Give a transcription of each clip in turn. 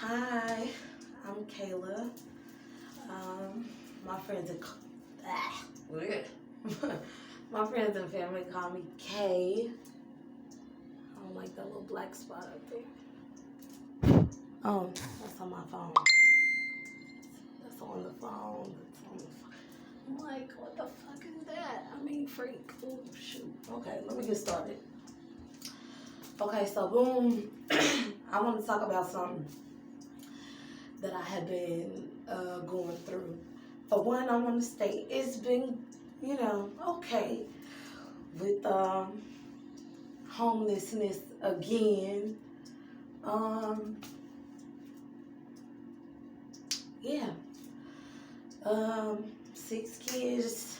Hi, I'm Kayla. My friends and my friends and family call me Kay. I don't like that little black spot up there. Oh, that's on my phone. That's on the phone. That's on the phone. I'm like, what the fuck is that? I mean, freak. Oh shoot. Okay, let me get started. Okay, so boom. I want to talk about something that I have been going through. For one, I want to state it's been, okay with homelessness again. Um, yeah. 6 kids,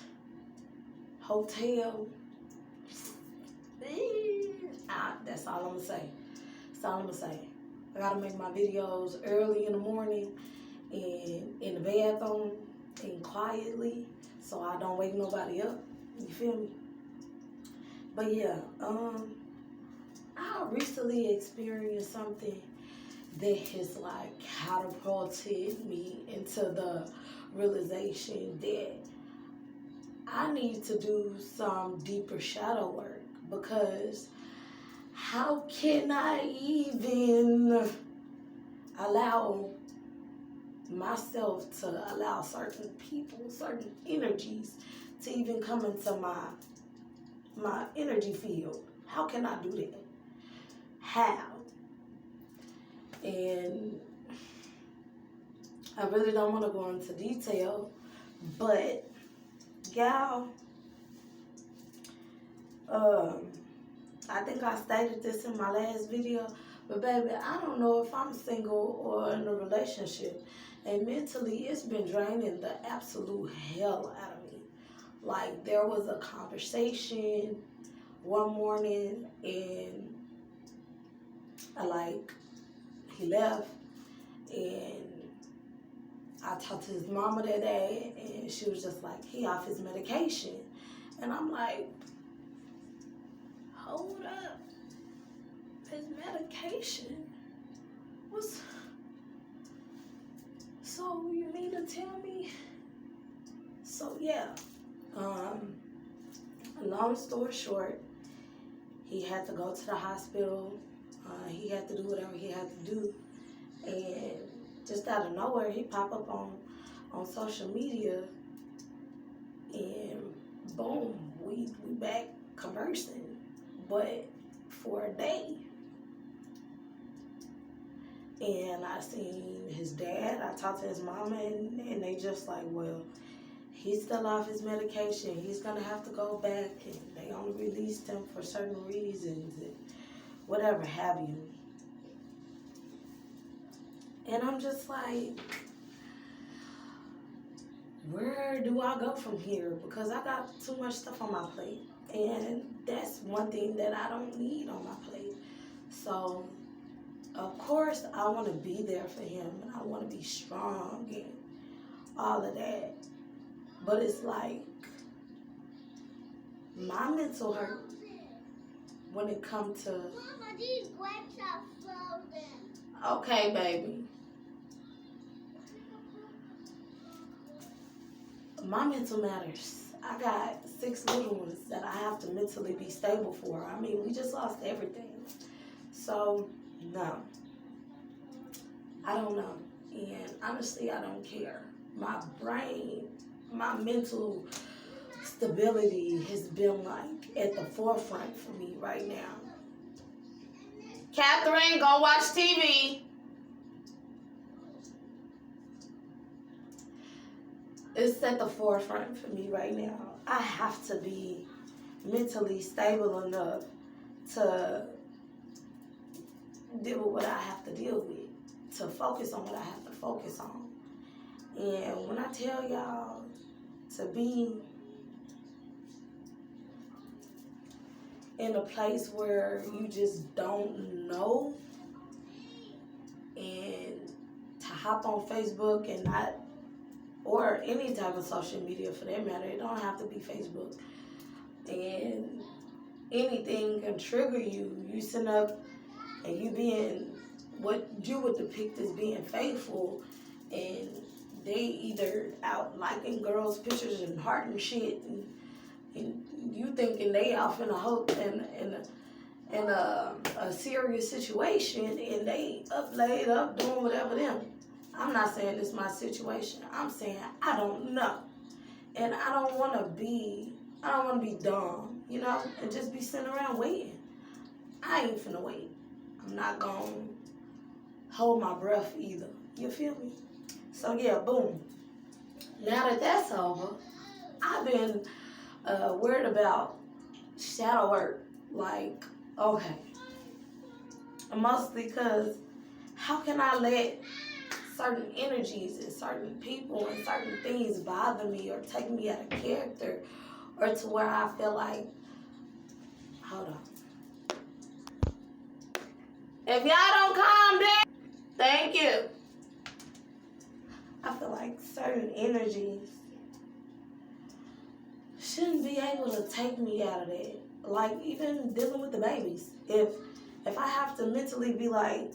hotel. That's all I'm gonna say. That's all I'm gonna say. I gotta make my videos early in the morning and in the bathroom and quietly so I don't wake nobody up. You feel me? But yeah, I recently experienced something that has like catapulted me into the realization that I need to do some deeper shadow work, because how can I even allow myself to allow certain people, certain energies to even come into my energy field? How can I do that? How? And I really don't want to go into detail, but y'all, I think I stated this in my last video, but baby, I don't know if I'm single or in a relationship, and mentally it's been draining the absolute hell out of me. Like, there was a conversation one morning, and he left, and I talked to his mama that day, and she was just like, he off his medication. And I'm like, hold up. His medication? So you mean to tell me? So yeah, long story short, he had to go to the hospital. He had to do whatever he had to do. And just out of nowhere, he popped up on social media, and boom, we back conversing, but for a day. And I seen his dad, I talked to his mama, and they just like, well, he's still off his medication. He's gonna have to go back, and they only released him for certain reasons, and whatever have you. And I'm just like, where do I go from here? Because I got too much stuff on my plate. And that's one thing that I don't need on my plate. So, of course, I want to be there for him, and I want to be strong and all of that. But it's like, my mental hurt when it comes to... Mama, these grapes are frozen. Okay, baby. My mental matters. I got 6 little ones that I have to mentally be stable for. I mean, we just lost everything. So, no. I don't know. And honestly, I don't care. My brain, my mental stability has been like at the forefront for me right now. Catherine, go watch TV. It's at the forefront for me right now. I have to be mentally stable enough to deal with what I have to deal with, to focus on what I have to focus on. And when I tell y'all to be in a place where you just don't know, and to hop on Facebook and not, or any type of social media for that matter, it don't have to be Facebook, and anything can trigger you. You sitting up and you being what you would depict as being faithful, and they either out liking girls' pictures and heart and shit, and you thinking they off in a hope in a serious situation, and they laid up doing whatever them. I'm not saying this is my situation. I'm saying I don't know, and I don't want to be dumb, you know, and just be sitting around waiting. I ain't finna wait. I'm not gonna hold my breath either. You feel me? So yeah, boom. Now that that's over, I've been worried about shadow work. Like, okay. Mostly because how can I let certain energies and certain people and certain things bother me or take me out of character, or to where I feel like, hold on. If y'all don't calm down, thank you. I feel like certain energies shouldn't be able to take me out of that. Like, even dealing with the babies. If I have to mentally be like,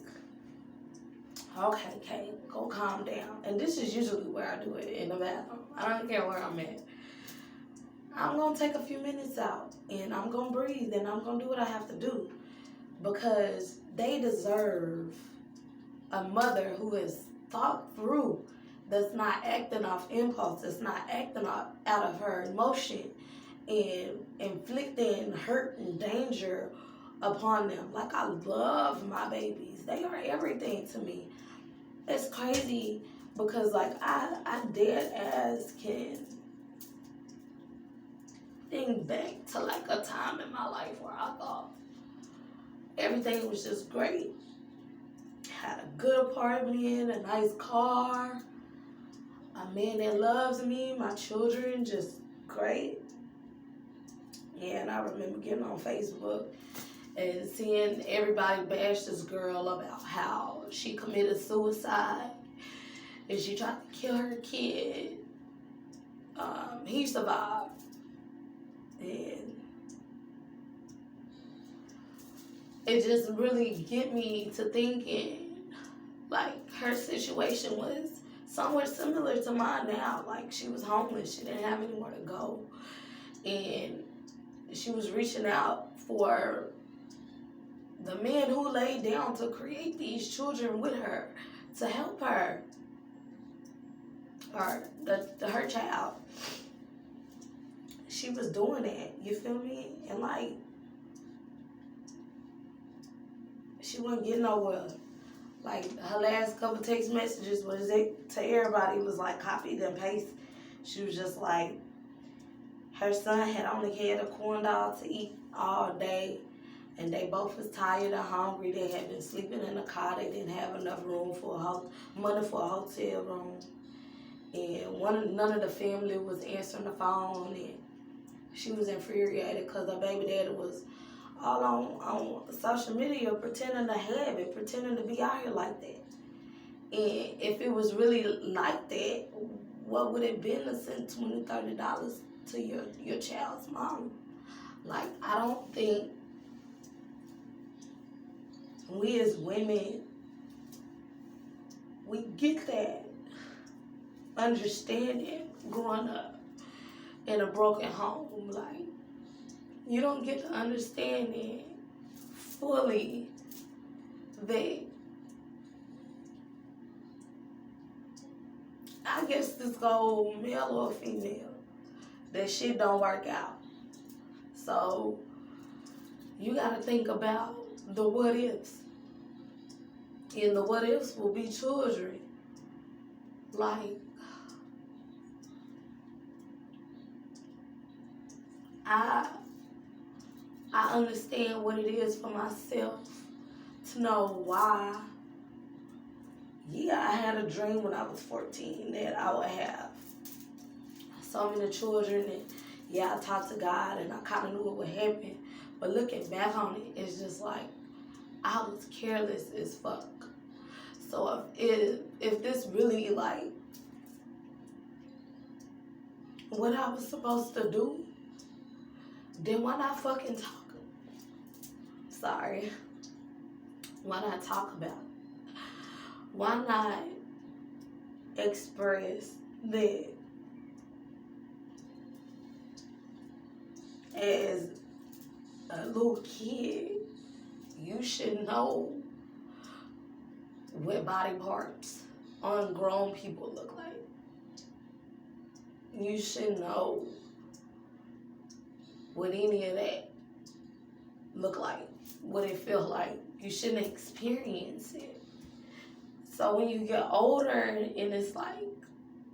okay, Kay, go calm down. And this is usually where I do it, in the bathroom. I don't care where I'm at. I'm going to take a few minutes out, and I'm going to breathe, and I'm going to do what I have to do. Because they deserve a mother who is thought through, that's not acting off impulse, that's not acting out of her emotion and inflicting hurt and danger upon them. Like, I love my babies. They are everything to me. It's crazy because, like, I dead ass can think back to, like, a time in my life where I thought everything was just great. Had a good apartment, a nice car, a man that loves me, my children, just great. Yeah, and I remember getting on Facebook and seeing everybody bash this girl about how she committed suicide and she tried to kill her kid. He survived. And it just really get me to thinking, like, her situation was somewhere similar to mine now. Like, she was homeless. She didn't have anywhere to go. And she was reaching out for the men who laid down to create these children with her to help her, or her child. She was doing that, you feel me? And, like, she wasn't getting nowhere. Like, her last couple text messages was to everybody was like copy and paste. She was just like, her son had only had a corn dog to eat all day, and they both was tired and hungry. They had been sleeping in the car. They didn't have enough room money for a hotel room, and none of the family was answering the phone, and she was infuriated because her baby daddy was all on social media pretending to have it, pretending to be out here like that. And if it was really like that, what would it been to send $20, $30 to your child's mom? Like, I don't think we as women, we get that understanding growing up in a broken home. Like, you don't get the understanding fully that, I guess this go male or female, that shit don't work out. So you gotta think about the what ifs. And the what ifs will be children. Like, I understand what it is for myself to know why. Yeah, I had a dream when I was 14 that I would have so many children, and yeah, I talked to God and I kind of knew it would happen. But looking back on it, it's just like, I was careless as fuck. So if this really, like, what I was supposed to do, then why not fucking talk? Sorry. Why not talk about it? why not express that as a little kid, you should know what body parts on grown people look like. You should know what any of that look like, what it feel like. You shouldn't experience it. So when you get older and it's like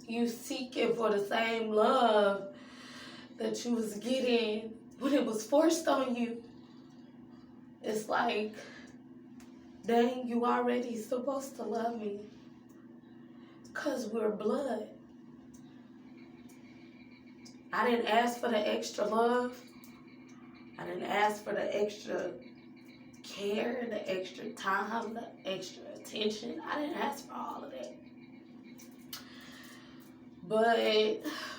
you seeking for the same love that you was getting when it was forced on you, it's like, dang, you already supposed to love me because we're blood. I didn't ask for the extra love. I didn't ask for the extra care, the extra time, the extra attention. I didn't ask for all of that. But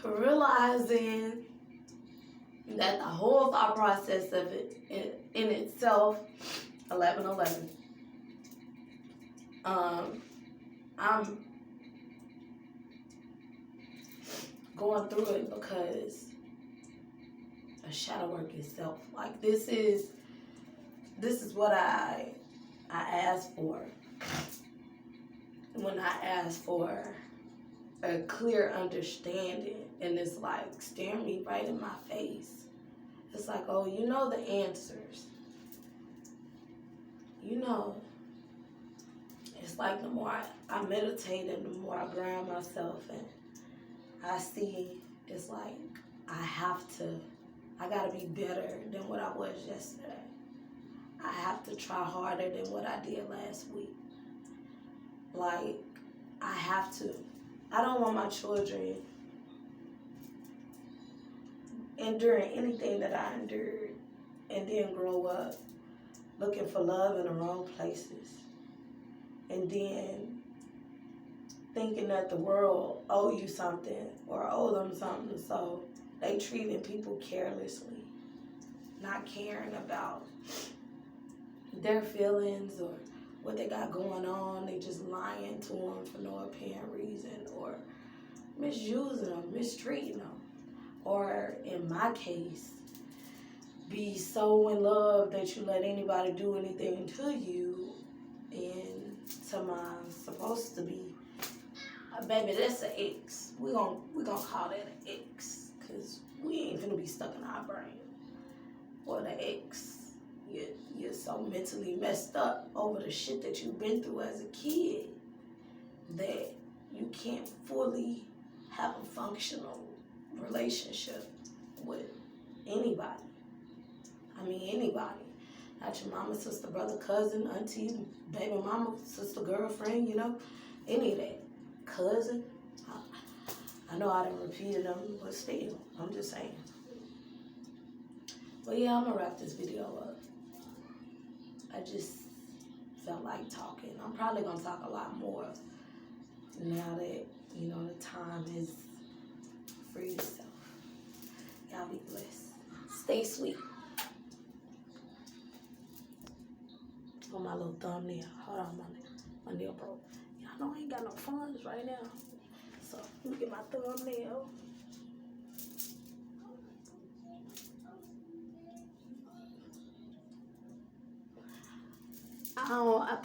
realizing that the whole thought process of it in itself, 11:11. I'm going through it because a shadow work itself. Like this is what I asked for when I asked for a clear understanding, and it's like staring me right in my face. It's like, oh, you know the answers. You know. It's like the more I meditate and the more I ground myself and I see, it's like I gotta be better than what I was yesterday. I have to try harder than what I did last week. Like, I have to. I don't want my children enduring anything that I endured and then grow up looking for love in the wrong places. And then thinking that the world owe you something or owe them something, so they treating people carelessly, not caring about their feelings or what they got going on. They just lying to them for no apparent reason, or misusing them, mistreating them, or in my case, be so in love that you let anybody do anything to you. And to my supposed to be, baby, that's an X. We gonna call that an X, cause we ain't gonna be stuck in our brain. Or the X. You're so mentally messed up over the shit that you've been through as a kid that you can't fully have a functional relationship with anybody. I mean, anybody. Not your mama, sister, brother, cousin, auntie, baby mama, sister, girlfriend, you know, any of that. Cousin. I know I done repeated them, but still, I'm just saying. But yeah, I'm gonna wrap this video up. I just felt like talking. I'm probably gonna talk a lot more now that, you know, the time is free itself. Y'all be blessed. Stay sweet. On my little thumbnail. Hold on, my nail broke. Y'all know I ain't got no funds right now. So let me get my thumbnail. I